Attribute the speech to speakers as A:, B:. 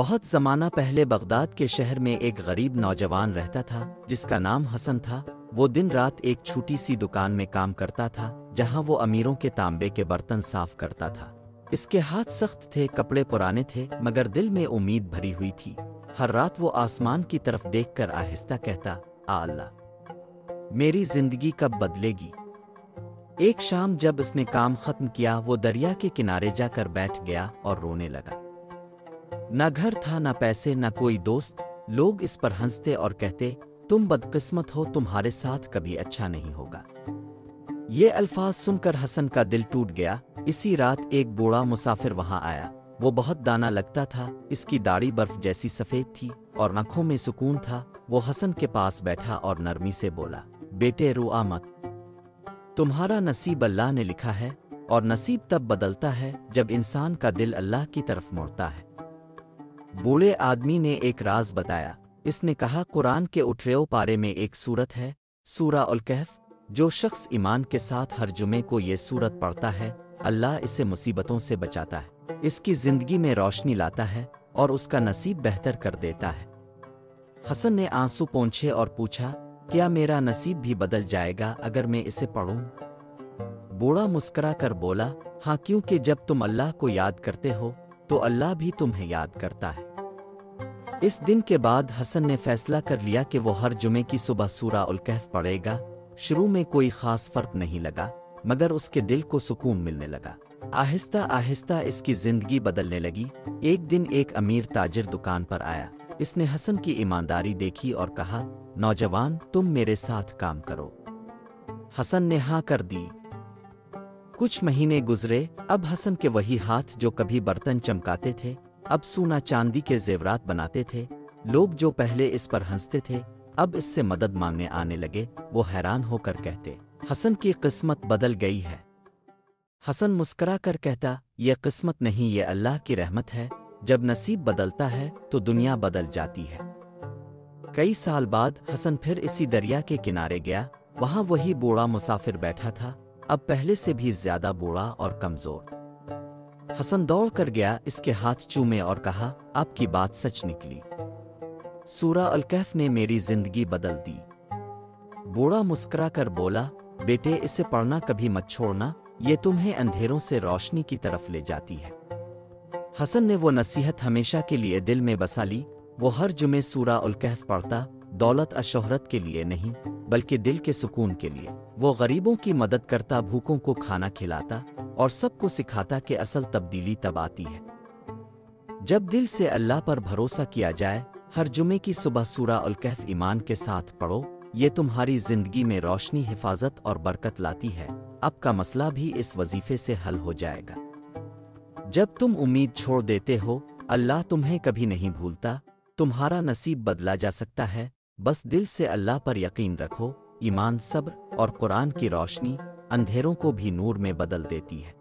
A: بہت زمانہ پہلے بغداد کے شہر میں ایک غریب نوجوان رہتا تھا جس کا نام حسن تھا۔ وہ دن رات ایک چھوٹی سی دکان میں کام کرتا تھا جہاں وہ امیروں کے تانبے کے برتن صاف کرتا تھا۔ اس کے ہاتھ سخت تھے، کپڑے پرانے تھے، مگر دل میں امید بھری ہوئی تھی۔ ہر رات وہ آسمان کی طرف دیکھ کر آہستہ کہتا، اللہ، میری زندگی کب بدلے گی؟ ایک شام جب اس نے کام ختم کیا، وہ دریا کے کنارے جا کر بیٹھ گیا اور رونے لگا۔ نہ گھر تھا، نہ پیسے، نہ کوئی دوست۔ لوگ اس پر ہنستے اور کہتے، تم بدقسمت ہو، تمہارے ساتھ کبھی اچھا نہیں ہوگا۔ یہ الفاظ سن کر حسن کا دل ٹوٹ گیا۔ اسی رات ایک بوڑھا مسافر وہاں آیا۔ وہ بہت دانا لگتا تھا، اس کی داڑھی برف جیسی سفید تھی اور آنکھوں میں سکون تھا۔ وہ حسن کے پاس بیٹھا اور نرمی سے بولا، بیٹے رو مت، تمہارا نصیب اللہ نے لکھا ہے، اور نصیب تب بدلتا ہے جب انسان کا دل اللہ کی طرف مڑتا ہے۔ بوڑھے آدمی نے ایک راز بتایا۔ اس نے کہا، قرآن کے 18 پارے میں ایک سورت ہے، سورہ الکہف۔ جو شخص ایمان کے ساتھ ہر جمعے کو یہ سورت پڑھتا ہے، اللہ اسے مصیبتوں سے بچاتا ہے، اس کی زندگی میں روشنی لاتا ہے اور اس کا نصیب بہتر کر دیتا ہے۔ حسن نے آنسو پونچھے اور پوچھا، کیا میرا نصیب بھی بدل جائے گا اگر میں اسے پڑھوں؟ بوڑھا مسکرا کر بولا، ہاں، کیونکہ جب تم اللہ کو یاد کرتے ہو تو اللہ بھی تمہیں یاد کرتا ہے۔ اس دن کے بعد حسن نے فیصلہ کر لیا کہ وہ ہر جمعے کی صبح سورہ الکہف پڑھے گا۔ شروع میں کوئی خاص فرق نہیں لگا، مگر اس کے دل کو سکون ملنے لگا۔ آہستہ آہستہ اس کی زندگی بدلنے لگی۔ ایک دن ایک امیر تاجر دکان پر آیا۔ اس نے حسن کی ایمانداری دیکھی اور کہا، نوجوان، تم میرے ساتھ کام کرو۔ حسن نے ہاں کر دی۔ کچھ مہینے گزرے۔ اب حسن کے وہی ہاتھ جو کبھی برتن چمکاتے تھے، اب سونا چاندی کے زیورات بناتے تھے۔ لوگ جو پہلے اس پر ہنستے تھے، اب اس سے مدد مانگنے آنے لگے۔ وہ حیران ہو کر کہتے، حسن کی قسمت بدل گئی ہے۔ حسن مسکرا کر کہتا، یہ قسمت نہیں، یہ اللہ کی رحمت ہے۔ جب نصیب بدلتا ہے تو دنیا بدل جاتی ہے۔ کئی سال بعد حسن پھر اسی دریا کے کنارے گیا۔ وہاں وہی بوڑھا مسافر بیٹھا تھا، اب پہلے سے بھی زیادہ بوڑھا اور کمزور۔ حسن دوڑ کر گیا، اس کے ہاتھ چومے اور کہا، آپ کی بات سچ نکلی، سورہ الکہف نے میری زندگی بدل دی۔ بوڑھا مسکرا کر بولا، بیٹے، اسے پڑھنا کبھی مت چھوڑنا، یہ تمہیں اندھیروں سے روشنی کی طرف لے جاتی ہے۔ حسن نے وہ نصیحت ہمیشہ کے لیے دل میں بسا لی۔ وہ ہر جمعے سورہ الکہف پڑھتا، دولت اور شہرت کے لیے نہیں، بلکہ دل کے سکون کے لیے۔ وہ غریبوں کی مدد کرتا، بھوکوں کو کھانا کھلاتا اور سب کو سکھاتا کہ اصل تبدیلی تب آتی ہے جب دل سے اللہ پر بھروسہ کیا جائے۔ ہر جمعے کی صبح سورہ الکہف ایمان کے ساتھ پڑھو، یہ تمہاری زندگی میں روشنی، حفاظت اور برکت لاتی ہے۔ اب کا مسئلہ بھی اس وظیفے سے حل ہو جائے گا۔ جب تم امید چھوڑ دیتے ہو، اللہ تمہیں کبھی نہیں بھولتا۔ تمہارا نصیب بدلا جا سکتا ہے، بس دل سے اللہ پر یقین رکھو۔ ایمان، صبر اور قرآن کی روشنی اندھیروں کو بھی نور میں بدل دیتی ہے۔